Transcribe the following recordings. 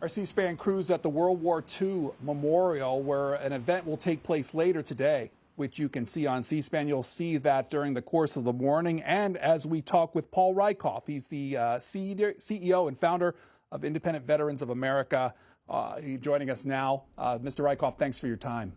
Our C-SPAN crews at the World War II Memorial, where an event will take place later today, which you can see on C-SPAN. You'll see that during the course of the morning. And as we talk with Paul Rieckhoff, he's the CEO and founder of Independent Veterans of America. He's joining us now. Mr. Rieckhoff, thanks for your time.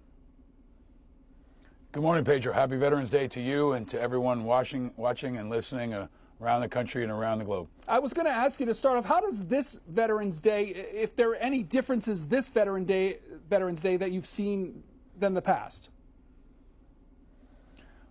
Good morning, Pedro. Happy Veterans Day to you and to everyone watching and listening around the country and around the globe. I was going to ask you to start off, how does this Veterans Day, if there are any differences this Veterans Day that you've seen than the past?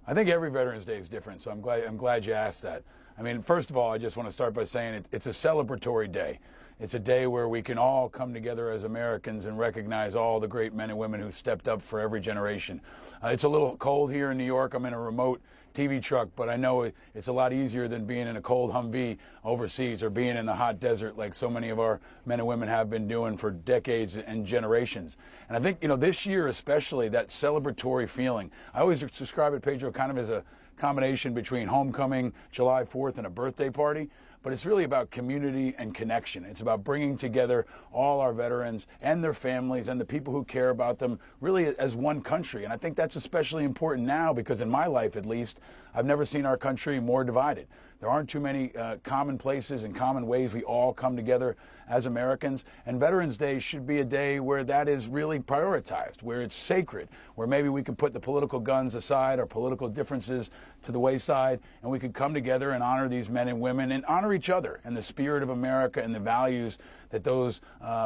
I think every Veterans Day is different, so I'm glad you asked that. I mean, first of all, I just want to start by saying it's a celebratory day. It's a day where we can all come together as Americans and recognize all the great men and women who stepped up for every generation. It's a little cold here in New York. I'm in a remote TV truck, but I know it's a lot easier than being in a cold Humvee overseas or being in the hot desert like so many of our men and women have been doing for decades and generations. And I think, this year especially, that celebratory feeling, I always describe it, Pedro, kind of as a combination between homecoming, July 4th, and a birthday party. But it's really about community and connection. It's about bringing together all our veterans and their families and the people who care about them really as one country. And I think that's especially important now because in my life, at least, I've never seen our country more divided. There aren't too many common places and common ways we all come together as Americans. And Veterans Day should be a day where that is really prioritized, where it's sacred, where maybe we can put the political guns aside, our political differences to the wayside, and we could come together and honor these men and women and honor each other and the spirit of America and the values that those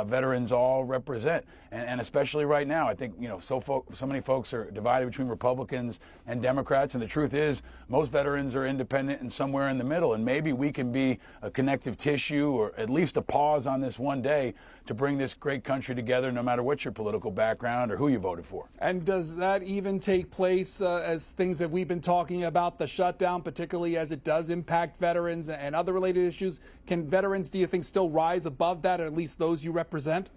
veterans all represent. And especially right now, I think, so many folks are divided between Republicans and Democrats. And the truth is, most veterans are independent and somewhere in the middle. And maybe we can be a connective tissue or at least a pause on this one day to bring this great country together, no matter what your political background or who you voted for. And does that even take place as things that we've been talking about, the shutdown, particularly as it does impact veterans and other related issues? Can veterans, do you think, still rise above that, or at least those you represent?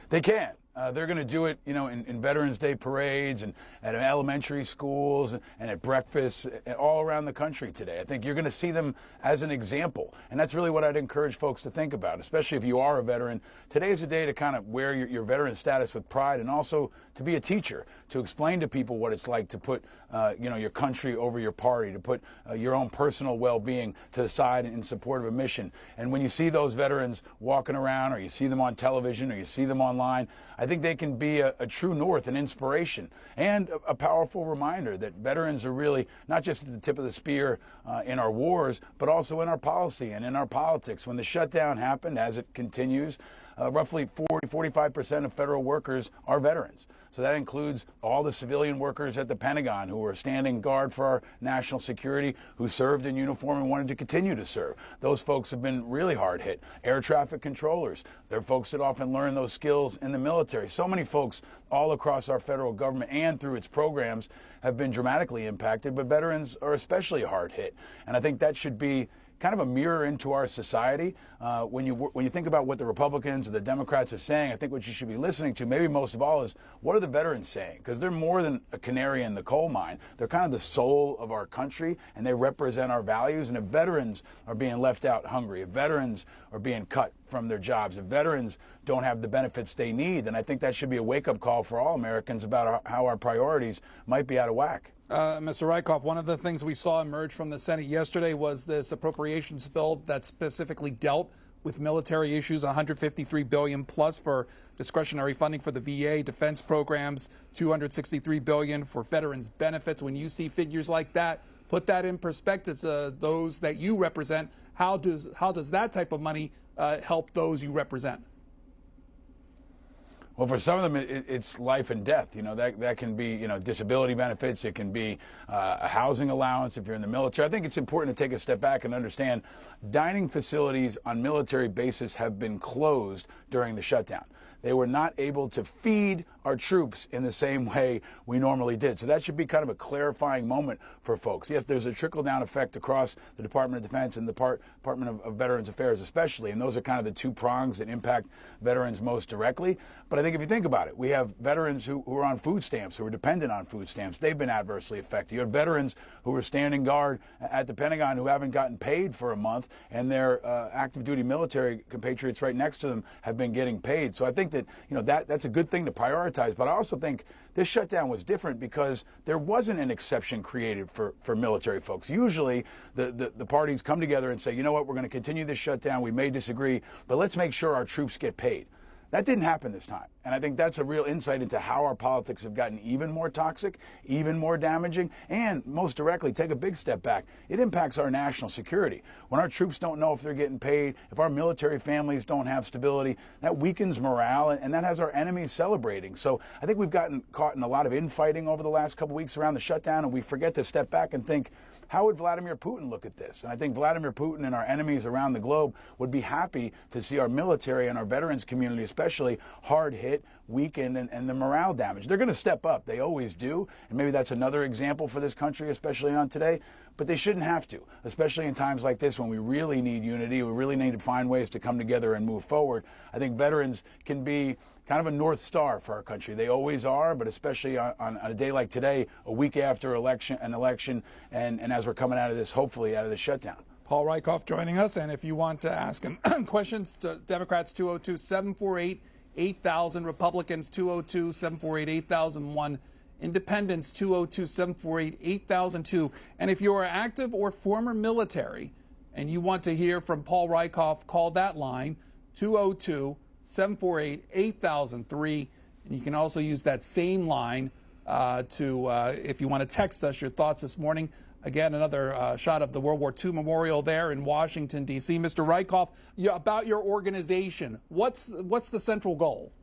They can. They're going to do it, in Veterans Day parades and at elementary schools and at breakfasts all around the country today. I think you're going to see them as an example. And that's really what I'd encourage folks to think about, especially if you are a veteran. Today is a day to kind of wear your veteran status with pride and also to be a teacher, to explain to people what it's like to put, your country over your party, to put your own personal well-being to the side in support of a mission. And when you see those veterans walking around or you see them on television or you see them online, I think they can be a true north, an inspiration, and a powerful reminder that veterans are really not just at the tip of the spear in our wars, but also in our policy and in our politics. When the shutdown happened, as it continues, roughly 45% of federal workers are veterans. So that includes all the civilian workers at the Pentagon who are standing guard for our national security, who served in uniform and wanted to continue to serve. Those folks have been really hard hit. Air traffic controllers, they're folks that often learn those skills in the military. So many folks all across our federal government and through its programs have been dramatically impacted, but veterans are especially hard hit. And I think that should be kind of a mirror into our society. When you think about what the Republicans or the Democrats are saying, I think what you should be listening to, maybe most of all, is what are the veterans saying? Because they're more than a canary in the coal mine. They're kind of the soul of our country, and they represent our values. And if veterans are being left out hungry, if veterans are being cut from their jobs, if veterans don't have the benefits they need, then I think that should be a wake-up call for all Americans about how our priorities might be out of whack. Mr. Rieckhoff, one of the things we saw emerge from the Senate yesterday was this appropriations bill that specifically dealt with military issues, $153 billion plus for discretionary funding for the VA, defense programs, $263 billion for veterans benefits. When you see figures like that, put that in perspective to those that you represent. How does that type of money help those you represent? Well, for some of them, it's life and death. That can be, disability benefits. It can be a housing allowance if you're in the military. I think it's important to take a step back and understand dining facilities on military bases have been closed during the shutdown. they were not able to feed our troops in the same way we normally did. So that should be kind of a clarifying moment for folks. Yes, there's a trickle-down effect across the Department of Defense and the Department of Veterans Affairs especially, and those are kind of the two prongs that impact veterans most directly. But I think if you think about it, we have veterans who are on food stamps, who are dependent on food stamps. They've been adversely affected. You have veterans who are standing guard at the Pentagon who haven't gotten paid for a month, and their active duty military compatriots right next to them have been getting paid. So I think that, that's a good thing to prioritize. But I also think this shutdown was different because there wasn't an exception created for military folks. Usually the parties come together and say, you know what, we're going to continue this shutdown. We may disagree, but let's make sure our troops get paid. That didn't happen this time. And I think that's a real insight into how our politics have gotten even more toxic, even more damaging, and most directly, take a big step back, it impacts our national security. When our troops don't know if they're getting paid, if our military families don't have stability, that weakens morale, and that has our enemies celebrating. So I think we've gotten caught in a lot of infighting over the last couple weeks around the shutdown, and we forget to step back and think, how would Vladimir Putin look at this? And I think Vladimir Putin and our enemies around the globe would be happy to see our military and our veterans community especially hard hit, weakened, and the morale damage. They're going to step up. They always do. And maybe that's another example for this country, especially on today. But they shouldn't have to, especially in times like this when we really need unity. We really need to find ways to come together and move forward. I think veterans can be kind of a North Star for our country. They always are, but especially on a day like today, a week after an election, and as we're coming out of this, hopefully out of the shutdown. Paul Rieckhoff joining us, and if you want to ask him questions, to Democrats 202-748-8000, Republicans 202-748-8001, Independents 202-748-8002. And if you are active or former military and you want to hear from Paul Rieckhoff, call that line 202-748-8003. And you can also use that same line if you want to text us your thoughts this morning. Again, another shot of the World War II memorial there in Washington, D.C. Mr. Rieckhoff, about your organization, what's the central goal?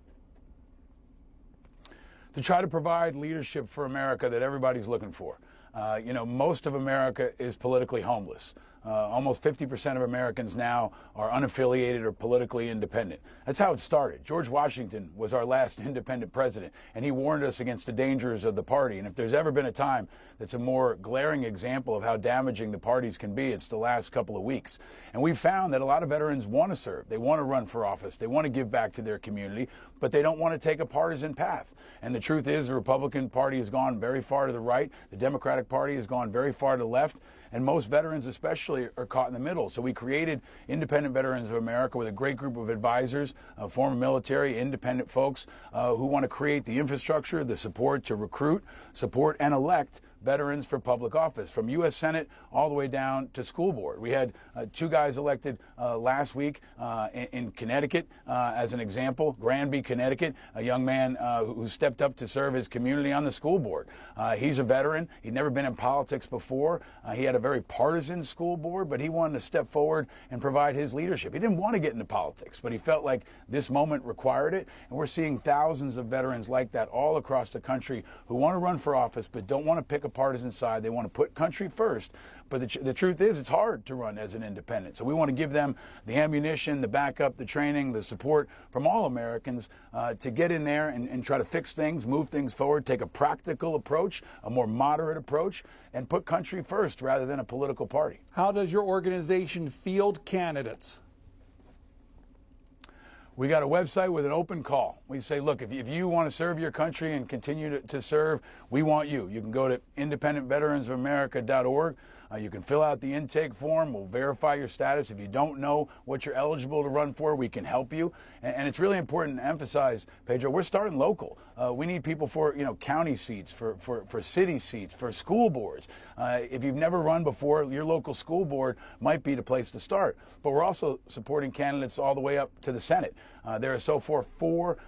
To try to provide leadership for America that everybody's looking for. Most of America is politically homeless. Almost 50% of Americans now are unaffiliated or politically independent. That's how it started. George Washington was our last independent president, and he warned us against the dangers of the party. And if there's ever been a time that's a more glaring example of how damaging the parties can be, it's the last couple of weeks. And we've found that a lot of veterans want to serve. They want to run for office. They want to give back to their community, but they don't want to take a partisan path. And the truth is the Republican Party has gone very far to the right. The Democratic Party has gone very far to the left. And most veterans especially are caught in the middle. So we created Independent Veterans of America with a great group of advisors, former military, independent folks who want to create the infrastructure, the support to recruit, support, and elect veterans for public office, from U.S. Senate all the way down to school board. We had two guys elected last week in Connecticut, as an example. Granby, Connecticut, a young man who stepped up to serve his community on the school board. He's a veteran. He'd never been in politics before. He had a very partisan school board, but he wanted to step forward and provide his leadership. He didn't want to get into politics, but he felt like this moment required it. And we're seeing thousands of veterans like that all across the country who want to run for office but don't want to pick a partisan side. They want to put country first. But the truth is it's hard to run as an independent. So we want to give them the ammunition, the backup, the training, the support from all Americans to get in there and try to fix things, move things forward, take a practical approach, a more moderate approach, and put country first rather than a political party. How does your organization field candidates? We got a website with an open call. We say, look, if you want to serve your country and continue to serve, we want you. You can go to independentveteransofamerica.org. You can fill out the intake form. We'll verify your status. If you don't know what you're eligible to run for, we can help you. And it's really important to emphasize, Pedro, we're starting local. We need people for county seats, for city seats, for school boards. If you've never run before, your local school board might be the place to start. But we're also supporting candidates all the way up to the Senate. There are so far 4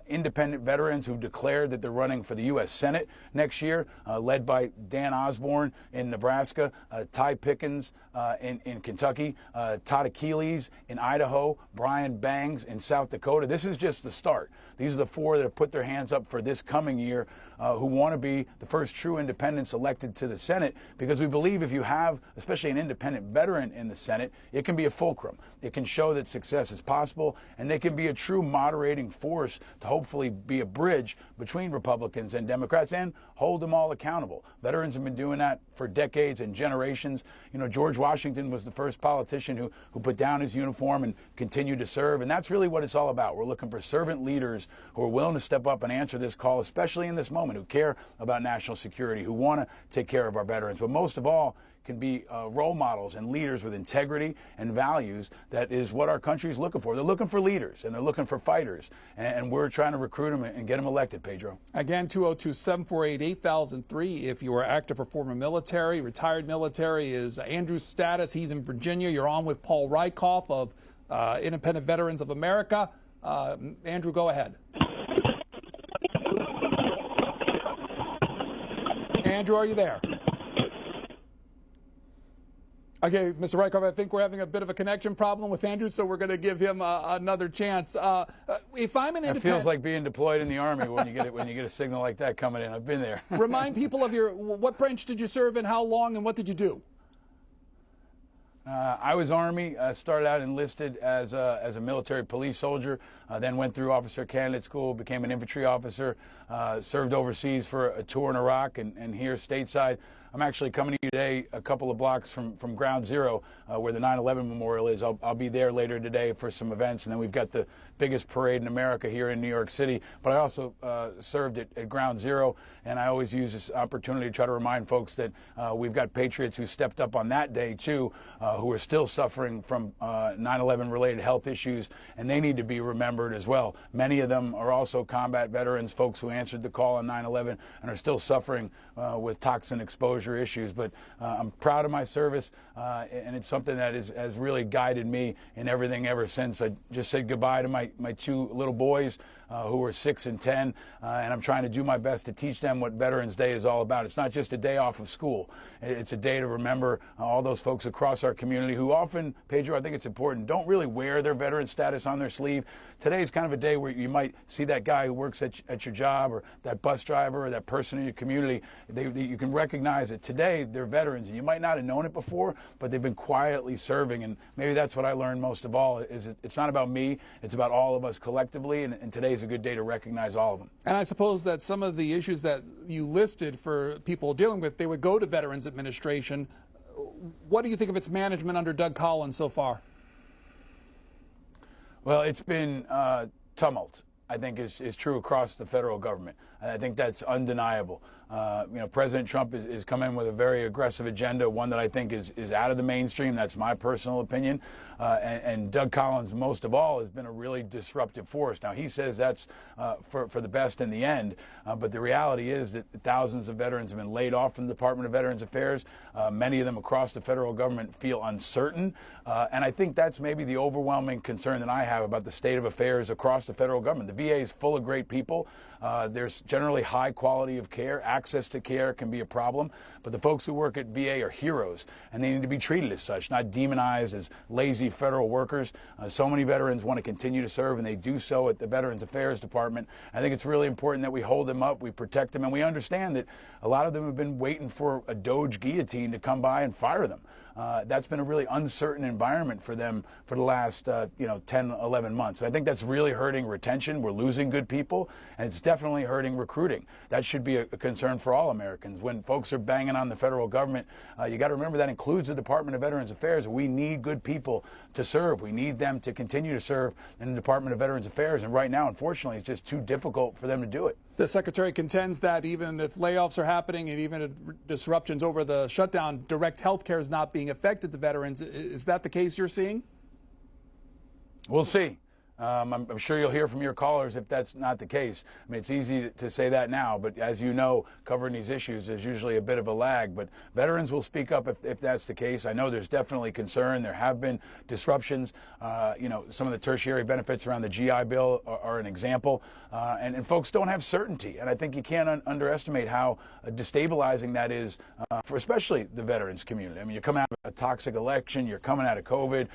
independent veterans who declared that they're running for the U.S. Senate next year, led by Dan Osborne in Nebraska, Ty Pickens in Kentucky, Todd Achilles in Idaho, Brian Bangs in South Dakota. This is just the start. These are the 4 that have put their hands up for this coming year who want to be the first true independents elected to the Senate, because we believe if you have, especially an independent veteran in the Senate, it can be a fulcrum. It can show that success is possible, and they can be a true moderating force to hopefully be a bridge between Republicans and Democrats and hold them all accountable. Veterans have been doing that for decades and generations. You know, George Washington was the first politician who put down his uniform and continued to serve, and that's really what it's all about. We're looking for servant leaders who are willing to step up and answer this call, especially in this moment, who care about national security, who want to take care of our veterans, but most of all, can be role models and leaders with integrity and values. That is what our country is looking for. They're looking for leaders, and they're looking for fighters, and we're trying to recruit them and get them elected, Pedro. Again, 202-748-8003. If you are active or former military, retired military is Andrew's status. He's in Virginia. You're on with Paul Rieckhoff of Independent Veterans of America. Andrew, go ahead. Andrew, are you there? Okay, Mr. Rieckhoff, I think we're having a bit of a connection problem with Andrew, so we're going to give him another chance. If I'm an independent, it feels like being deployed in the Army when you get a signal like that coming in. I've been there. Remind people of what branch did you serve in, how long, and what did you do? I was Army. Started out enlisted as a military police soldier, then went through officer candidate school, became an infantry officer, served overseas for a tour in Iraq, and here stateside. I'm actually coming to you today a couple of blocks from Ground Zero, where the 9/11 memorial is. I'll be there later today for some events, and then we've got the biggest parade in America here in New York City. But I also served at Ground Zero, and I always use this opportunity to try to remind folks that we've got patriots who stepped up on that day too, who are still suffering from 9/11 related health issues, and they need to be remembered as well. Many of them are also combat veterans, folks who answered the call on 9/11 and are still suffering with toxin exposure issues. But I'm proud of my service, and it's something that has really guided me in everything ever since. I just said goodbye to my two little boys who were 6 and 10, and I'm trying to do my best to teach them what Veterans Day is all about. It's not just a day off of school. It's a day to remember all those folks across our community who often, Pedro, I think it's important, don't really wear their veteran status on their sleeve. Today is kind of a day where you might see that guy who works at your job, or that bus driver, or that person in your community. You can recognize that today they're veterans, and you might not have known it before, but they've been quietly serving. And maybe that's what I learned most of all, is it's not about me, it's about all of us collectively, and today's a good day to recognize all of them. And I suppose that some of the issues that you listed for people dealing with, they would go to Veterans Administration. What do you think of its management under Doug Collins so far? Well, it's been tumult, I think, is true across the federal government. I think that's undeniable. President Trump is come in with a very aggressive agenda, one that I think is out of the mainstream. That's my personal opinion. And Doug Collins, most of all, has been a really disruptive force. Now, he says that's for the best in the end, but the reality is that thousands of veterans have been laid off from the Department of Veterans Affairs. Many of them across the federal government feel uncertain, and I think that's maybe the overwhelming concern that I have about the state of affairs across the federal government. The VA is full of great people. There's generally high quality of care. Access to care can be a problem, but the folks who work at VA are heroes, and they need to be treated as such, not demonized as lazy federal workers. So many veterans want to continue to serve, and they do so at the Veterans Affairs Department. I think it's really important that we hold them up, we protect them, and we understand that a lot of them have been waiting for a Doge guillotine to come by and fire them. That's been a really uncertain environment for them for the last 10, 11 months. And I think that's really hurting retention. We're losing good people, and it's definitely hurting recruiting. That should be a concern for all Americans. When folks are banging on the federal government, you got to remember that includes the Department of Veterans Affairs. We need good people to serve. We need them to continue to serve in the Department of Veterans Affairs. And right now, unfortunately, it's just too difficult for them to do it. The Secretary contends that even if layoffs are happening and even if disruptions over the shutdown, direct health care is not being affected to veterans. Is that the case you're seeing? We'll see. I'm sure you'll hear from your callers if that's not the case. I mean, it's easy to say that now, but as you know, covering these issues is usually a bit of a lag. But veterans will speak up if that's the case. I know there's definitely concern. There have been disruptions. Some of the tertiary benefits around the GI Bill are an example. And folks don't have certainty. And I think you can't underestimate how destabilizing that is for especially the veterans community. I mean, you're coming out of a toxic election. You're coming out of COVID.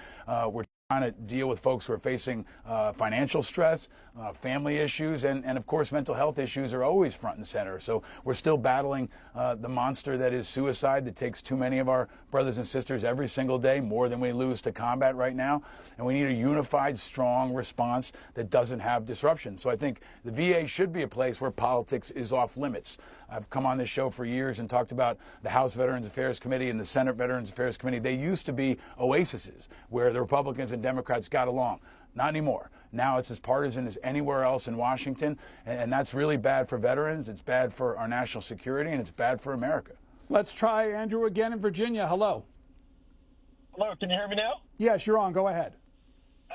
We're trying to deal with folks who are facing financial stress, family issues, and of course mental health issues are always front and center. So we're still battling the monster that is suicide, that takes too many of our brothers and sisters every single day, more than we lose to combat right now. And we need a unified, strong response that doesn't have disruption. So I think the VA should be a place where politics is off limits. I've come on this show for years and talked about the House Veterans Affairs Committee and the Senate Veterans Affairs Committee. They used to be oases where the Republicans and Democrats got along. Not anymore. Now it's as partisan as anywhere else in Washington, and that's really bad for veterans, it's bad for our national security, and it's bad for America. Let's try Andrew again in Virginia. Hello. Hello, can you hear me now? Yes, you're on. Go ahead.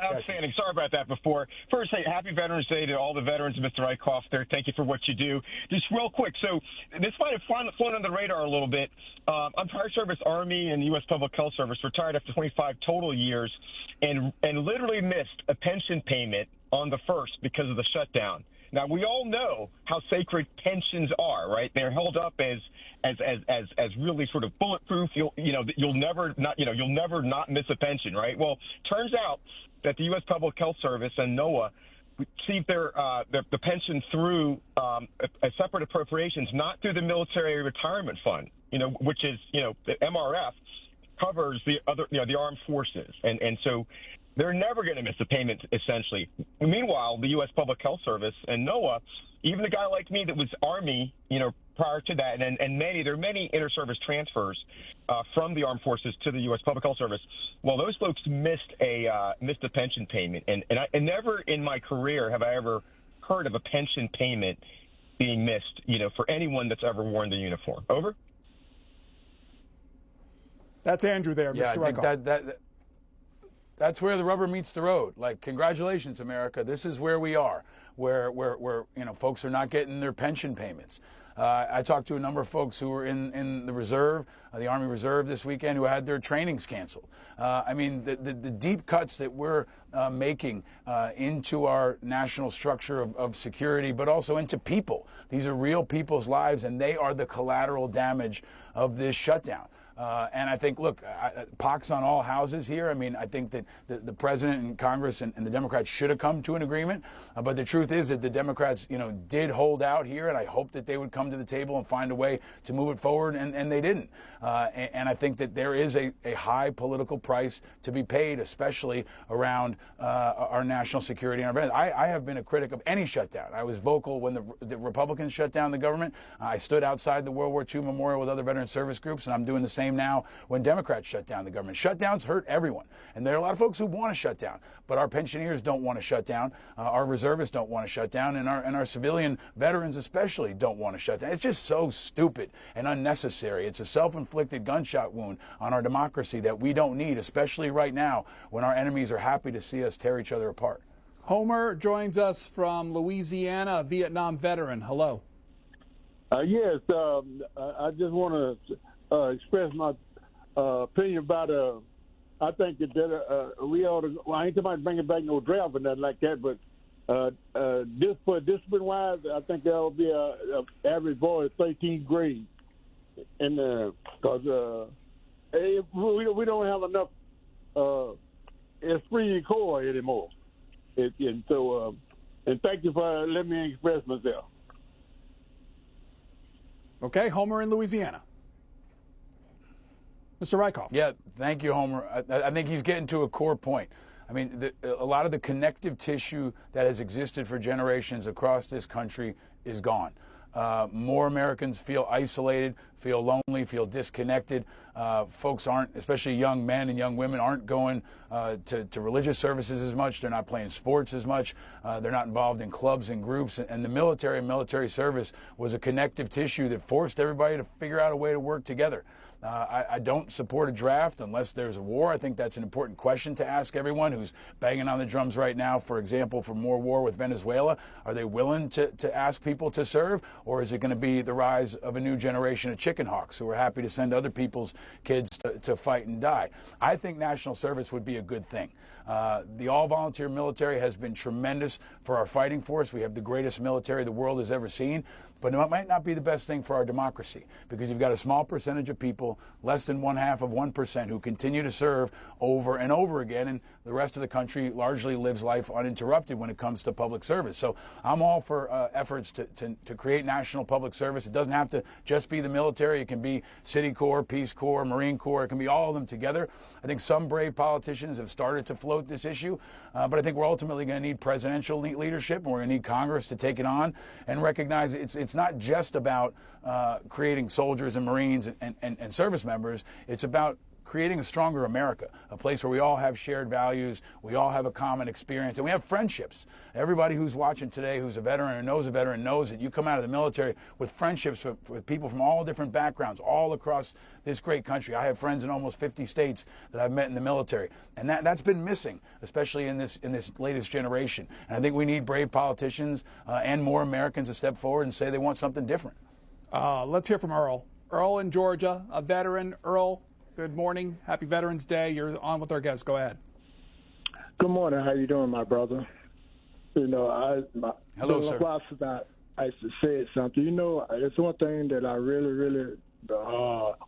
Outstanding. Sorry about that before. First, hey, happy Veterans Day to all the veterans, Mr. Rieckhoff there. Thank you for what you do. Just real quick, so this might have flown on the radar a little bit. I'm prior service Army and U.S. Public Health Service, retired after 25 total years, and literally missed a pension payment on the 1st because of the shutdown. Now, we all know how sacred pensions are, right? They're held up as really sort of bulletproof. You'll never not miss a pension, right? Well, turns out that the U.S. Public Health Service and NOAA received the pension through a separate appropriations, not through the Military Retirement Fund, which is, the MRF covers the other, the armed forces. And so they're never going to miss a payment, essentially. Meanwhile, the U.S. Public Health Service and NOAA, even a guy like me that was Army, prior to that, and there are many inter-service transfers from the armed forces to the U.S. Public Health Service. Well, those folks missed a pension payment, and never in my career have I ever heard of a pension payment being missed, for anyone that's ever worn the uniform. Over. That's Andrew there, yeah, Mr. Rieckhoff. I think that's where the rubber meets the road. Like, congratulations, America. This is where we are, where folks are not getting their pension payments. I talked to a number of folks who were in the reserve, the Army Reserve this weekend, who had their trainings canceled. The deep cuts that we're making into our national structure of security, but also into people. These are real people's lives, and they are the collateral damage of this shutdown. And I think, look, pox on all houses here. I think that the president and Congress and the Democrats should have come to an agreement. But the truth is that the Democrats, did hold out here, and I hope that they would come to the table and find a way to move it forward, and they didn't. And I think that there is a high political price to be paid, especially around our national security and our veterans. I have been a critic of any shutdown. I was vocal when the Republicans shut down the government. I stood outside the World War II Memorial with other veteran service groups, and I'm doing the same now when Democrats shut down the government. Shutdowns hurt everyone, and there are a lot of folks who want to shut down, but our pensioners don't want to shut down, our reservists don't want to shut down, and our civilian veterans especially don't want to shut down. It's just so stupid and unnecessary. It's a self-inflicted gunshot wound on our democracy that we don't need, especially right now when our enemies are happy to see us tear each other apart. Homer joins us from Louisiana, a Vietnam veteran. Hello. Yes, I just want to express my opinion about I think that we ought to. Well, I ain't talking about bringing back no draft or nothing like that, but discipline wise, I think there will be a average boy of 13th grade, and because we don't have enough esprit de corps anymore, and so and thank you for letting me express myself. Okay, Homer in Louisiana. Mr. Rieckhoff. Yeah, thank you, Homer. I think he's getting to a core point. A lot of the connective tissue that has existed for generations across this country is gone. More Americans feel isolated, feel lonely, feel disconnected. Folks aren't, especially young men and young women, aren't going to religious services as much. They're not playing sports as much. They're not involved in clubs and groups. And the military and military service was a connective tissue that forced everybody to figure out a way to work together. I don't support a draft unless there's a war. I think that's an important question to ask everyone who's banging on the drums right now, for example, for more war with Venezuela. Are they willing to ask people to serve, or is it going to be the rise of a new generation of chicken hawks who are happy to send other people's kids to fight and die? I think national service would be a good thing. The all-volunteer military has been tremendous for our fighting force. We have the greatest military the world has ever seen. But it might not be the best thing for our democracy, because you've got a small percentage of people people, less than 1/2% who continue to serve over and over again, and the rest of the country largely lives life uninterrupted when it comes to public service. So I'm all for efforts to create national public service. It doesn't have to just be the military. It can be City Corps, Peace Corps, Marine Corps. It can be all of them together. I think some brave politicians have started to float this issue, but I think we're ultimately going to need presidential leadership, and we're going to need Congress to take it on and recognize it's not just about creating soldiers and Marines and service members. It's about creating a stronger America, a place where we all have shared values, we all have a common experience, and we have friendships. Everybody who's watching today who's a veteran or knows a veteran knows that you come out of the military with friendships with people from all different backgrounds, all across this great country. I have friends in almost 50 states that I've met in the military, and that's been missing, especially in this latest generation. And I think we need brave politicians and more Americans to step forward and say they want something different. Let's hear from Earl. Earl in Georgia, a veteran. Earl, good morning. Happy Veterans Day. You're on with our guest. Go ahead. Good morning. How you doing, my brother? You know, Hello, sir. I used to say something. You know, it's one thing that I really,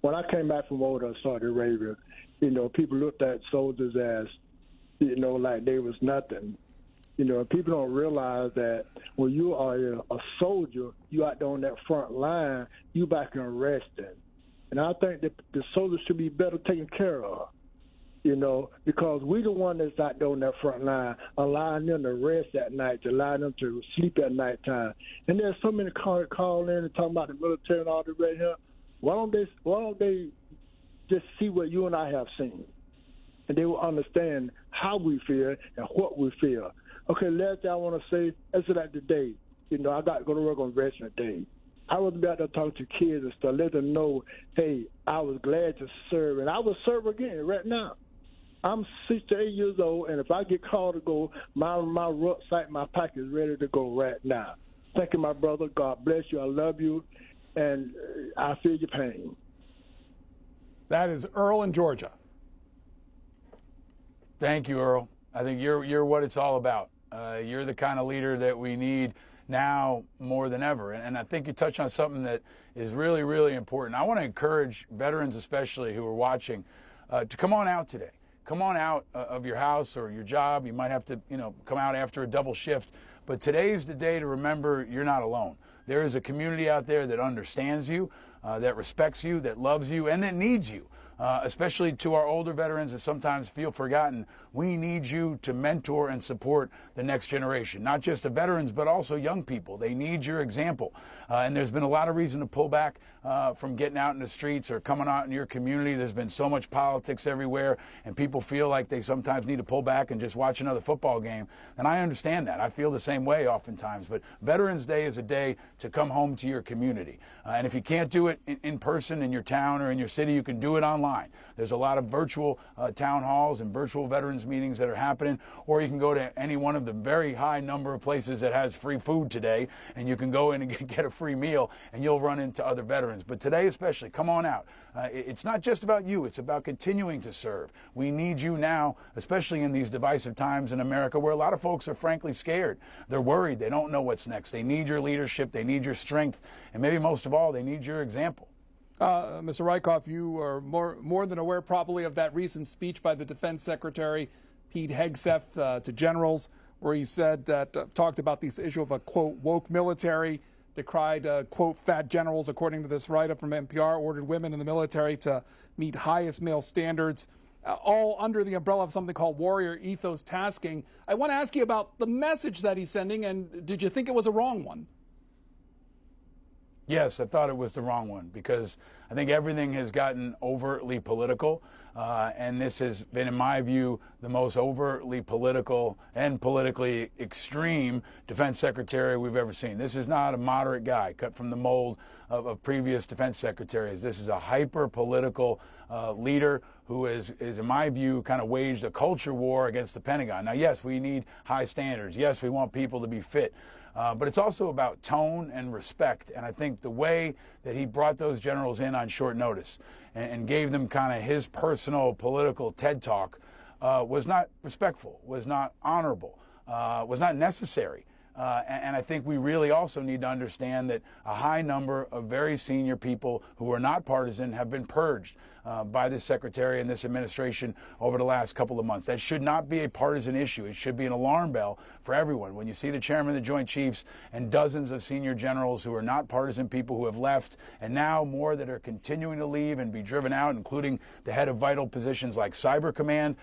when I came back from over Saudi Arabia, you know, people looked at soldiers as, you know, like they was nothing. You know, people don't realize that when you are a soldier, you out there on that front line, you back and resting. And I think that the soldiers should be better taken care of, you know, because we the one that's out there on that front line, allowing them to rest at night, allowing them to sleep at nighttime. And there's so many call in and talking about the military and all the right here. Why don't they just see what you and I have seen? And they will understand how we feel and what we feel. Okay, last thing I want to say, it's like today, you know, I got to go to work on Veterans Day. I was out there talking to kids and stuff, let them know, hey, I was glad to serve, and I will serve again right now. I'm 68 years old, and if I get called to go, my rucksack, my pack is ready to go right now. Thank you, my brother. God bless you. I love you, and I feel your pain. That is Earl in Georgia. Thank you, Earl. I think you're what it's all about. You're the kind of leader that we need now more than ever. And I think you touch on something that is really, really important. I want to encourage veterans, especially who are watching, to come on out today. Come on out of your house or your job. You might have to, you know, come out after a double shift. But today's the day to remember you're not alone. There is a community out there that understands you, that respects you, that loves you, and that needs you. Especially to our older veterans that sometimes feel forgotten. We need you to mentor and support the next generation, not just the veterans, but also young people. They need your example. And there's been a lot of reason to pull back from getting out in the streets or coming out in your community. There's been so much politics everywhere, and people feel like they sometimes need to pull back and just watch another football game. And I understand that. I feel the same way oftentimes. But Veterans Day is a day to come home to your community. And if you can't do it in person in your town or in your city, you can do it online. There's a lot of virtual town halls and virtual veterans meetings that are happening, or you can go to any one of the very high number of places that has free food today, and you can go in and get a free meal, and you'll run into other veterans. But today especially, come on out. It's not just about you. It's about continuing to serve. We need you now, especially in these divisive times in America where a lot of folks are frankly scared. They're worried. They don't know what's next. They need your leadership. They need your strength. And maybe most of all, they need your example. Mr. Rieckhoff, you are more than aware probably of that recent speech by the Defense Secretary, Pete Hegseth, to generals, where he said that, talked about this issue of a, quote, woke military, decried, quote, fat generals, according to this write-up from NPR, ordered women in the military to meet highest male standards, all under the umbrella of something called warrior ethos tasking. I want to ask you about the message that he's sending, and did you think it was a wrong one? Yes, I thought it was the wrong one because I think everything has gotten overtly political, and this has been, in my view, the most overtly political and politically extreme defense secretary we've ever seen. This is not a moderate guy cut from the mold of previous defense secretaries. This is a hyper-political leader who is, in my view, kind of waged a culture war against the Pentagon. Now, yes, we need high standards. Yes, we want people to be fit. But it's also about tone and respect. And I think the way that he brought those generals in on short notice and gave them kind of his personal political TED Talk was not respectful, was not honorable, was not necessary. And I think we really also need to understand that a high number of very senior people who are not partisan have been purged by this secretary and this administration over the last couple of months. That should not be a partisan issue. It should be an alarm bell for everyone. When you see the chairman of the Joint Chiefs and dozens of senior generals who are not partisan people who have left, and now more that are continuing to leave and be driven out, including the head of vital positions like Cyber Command,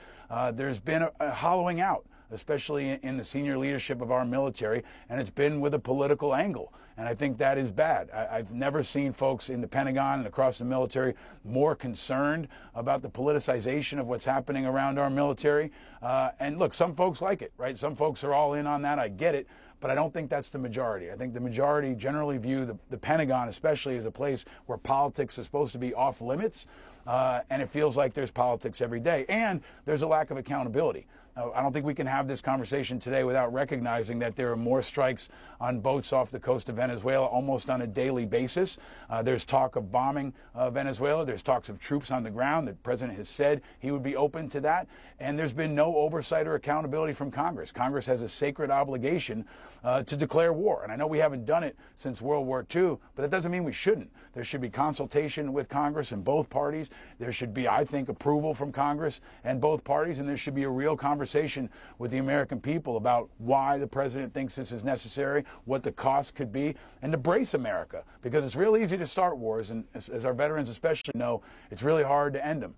there's been a hollowing out, especially in the senior leadership of our military, and it's been with a political angle. And I think that is bad. I've never seen folks in the Pentagon and across the military more concerned about the politicization of what's happening around our military. And look, some folks like it, right? Some folks are all in on that. I get it. But I don't think that's the majority. I think the majority generally view the Pentagon especially as a place where politics is supposed to be off limits. And it feels like there's politics every day. And there's a lack of accountability. I don't think we can have this conversation today without recognizing that there are more strikes on boats off the coast of Venezuela almost on a daily basis. There's talk of bombing Venezuela. There's talks of troops on the ground. The president has said he would be open to that. And there's been no oversight or accountability from Congress. Congress has a sacred obligation to declare war. And I know we haven't done it since World War II, but that doesn't mean we shouldn't. There should be consultation with Congress and both parties. There should be, I think, approval from Congress and both parties, and there should be a real conversation with the American people about why the president thinks this is necessary, what the cost could be, and to brace America, because it's real easy to start wars, and as our veterans especially know, it's really hard to end them.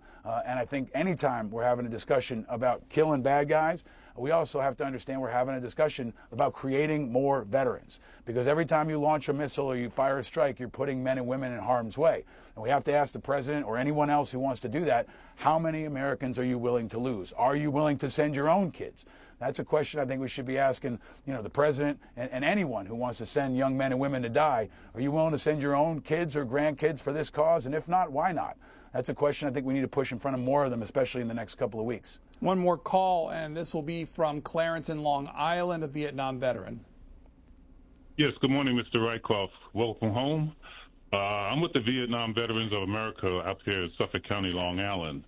And I think anytime we're having a discussion about killing bad guys, we also have to understand we're having a discussion about creating more veterans, because every time you launch a missile or you fire a strike, you're putting men and women in harm's way. And we have to ask the president or anyone else who wants to do that, how many Americans are you willing to lose? Are you willing to send your own kids? That's a question I think we should be asking, the president and anyone who wants to send young men and women to die. Are you willing to send your own kids or grandkids for this cause? And if not, why not? That's a question I think we need to push in front of more of them, especially in the next couple of weeks. One more call, and this will be from Clarence in Long Island, a Vietnam veteran. Yes, good morning, Mr. Rieckhoff. Welcome home. I'm with the Vietnam Veterans of America out here in Suffolk County, Long Island.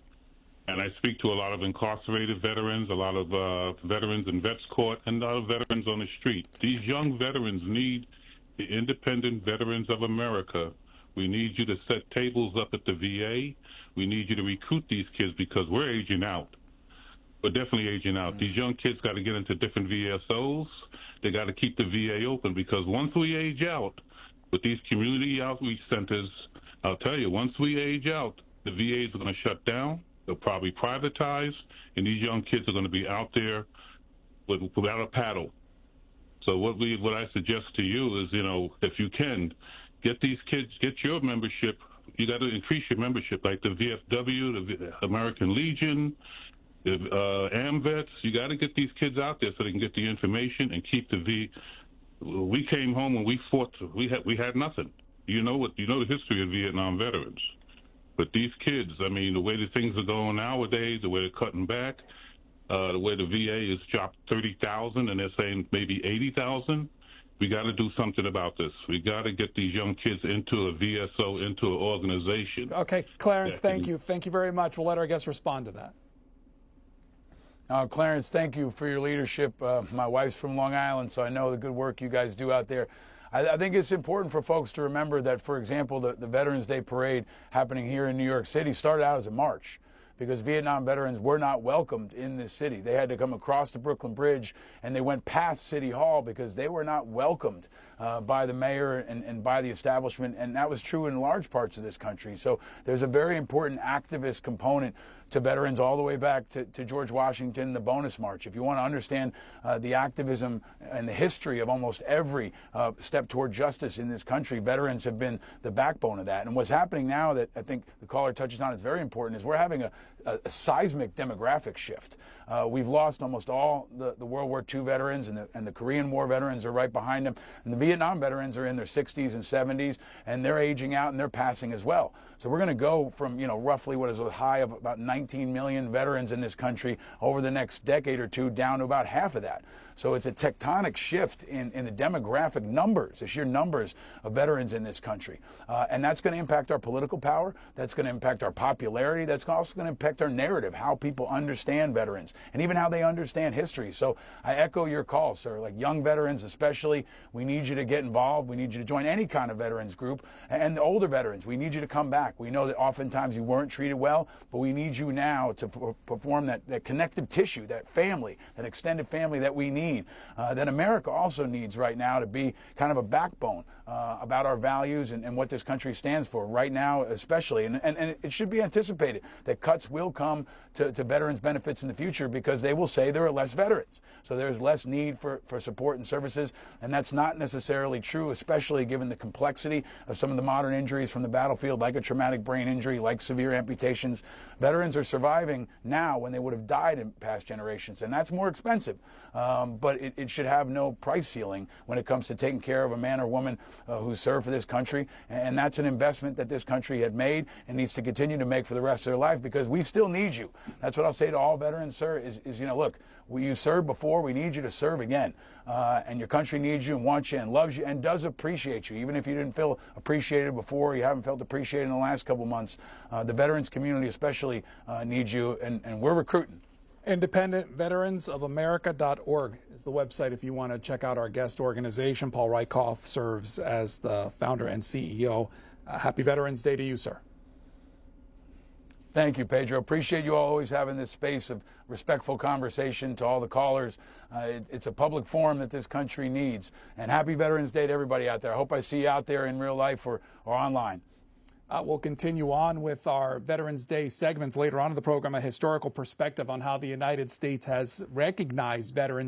And I speak to a lot of incarcerated veterans, a lot of veterans in vets court, and a lot of veterans on the street. These young veterans need the Independent Veterans of America. We need you to set tables up at the VA. We need you to recruit these kids because we're aging out. We're definitely aging out. These young kids got to get into different VSOs. They got to keep the VA open, because once we age out with these community outreach centers, I'll tell you, once we age out, the VAs are going to shut down. They'll probably privatize, and these young kids are going to be out there without a paddle. So what I suggest to you is, if you can, get these kids, get your membership. You got to increase your membership, like the VFW, the American Legion, the AMVETS. You got to get these kids out there so they can get the information and keep the We came home and we fought. We had nothing. You know the history of Vietnam veterans. But these kids, the way the things are going nowadays, the way they're cutting back, the way the VA has dropped 30,000 and they're saying maybe 80,000, we got to do something about this. We got to get these young kids into a VSO, into an organization. Okay, Clarence, thank you. Thank you very much. We'll let our guests respond to that. Clarence, thank you for your leadership. My wife's from Long Island, so I know the good work you guys do out there. I think it's important for folks to remember that, for example, the Veterans Day Parade happening here in New York City started out as a march, because Vietnam veterans were not welcomed in this city. They had to come across the Brooklyn Bridge, and they went past City Hall because they were not welcomed by the mayor and by the establishment, and that was true in large parts of this country. So there's a very important activist component to veterans all the way back to George Washington, the Bonus March. If you want to understand the activism and the history of almost every step toward justice in this country, veterans have been the backbone of that. And what's happening now that I think the caller touches on is very important is we're having a seismic demographic shift. We've lost almost all the World War II veterans, and the Korean War veterans are right behind them. And the Vietnam veterans are in their 60s and 70s, and they're aging out and they're passing as well. So we're going to go from, roughly what is a high of about 19 million veterans in this country over the next decade or two down to about half of that. So it's a tectonic shift in the demographic numbers, the sheer numbers of veterans in this country. And that's going to impact our political power. That's going to impact our popularity. That's also going to impact our narrative, how people understand veterans, and even how they understand history. So I echo your call, sir. Like young veterans especially, we need you to get involved. We need you to join any kind of veterans group. And the older veterans, we need you to come back. We know that oftentimes you weren't treated well, but we need you now to perform that connective tissue, that family, that extended family that we need, that America also needs right now to be kind of a backbone about our values and what this country stands for right now especially. And it should be anticipated that cuts will come to veterans benefits in the future because they will say there are less veterans. So there's less need for support and services, and that's not necessarily true, especially given the complexity of some of the modern injuries from the battlefield, like a traumatic brain injury, like severe amputations. Veterans are surviving now when they would have died in past generations, and that's more expensive. But it should have no price ceiling when it comes to taking care of a man or woman who served for this country, and that's an investment that this country had made and needs to continue to make for the rest of their life because we still need you. That's what I'll say to all veterans, sir, is look, you served before, we need you to serve again. And your country needs you and wants you and loves you and does appreciate you. Even if you didn't feel appreciated before, you haven't felt appreciated in the last couple months, the veterans community especially needs you, and we're recruiting. IndependentVeteransOfAmerica.org is the website if you want to check out our guest organization. Paul Rieckhoff serves as the founder and CEO. Happy Veterans Day to you, sir. Thank you, Pedro. Appreciate you all always having this space of respectful conversation to all the callers. It's a public forum that this country needs. And happy Veterans Day to everybody out there. I hope I see you out there in real life or online. We'll continue on with our Veterans Day segments later on in the program, a historical perspective on how the United States has recognized veterans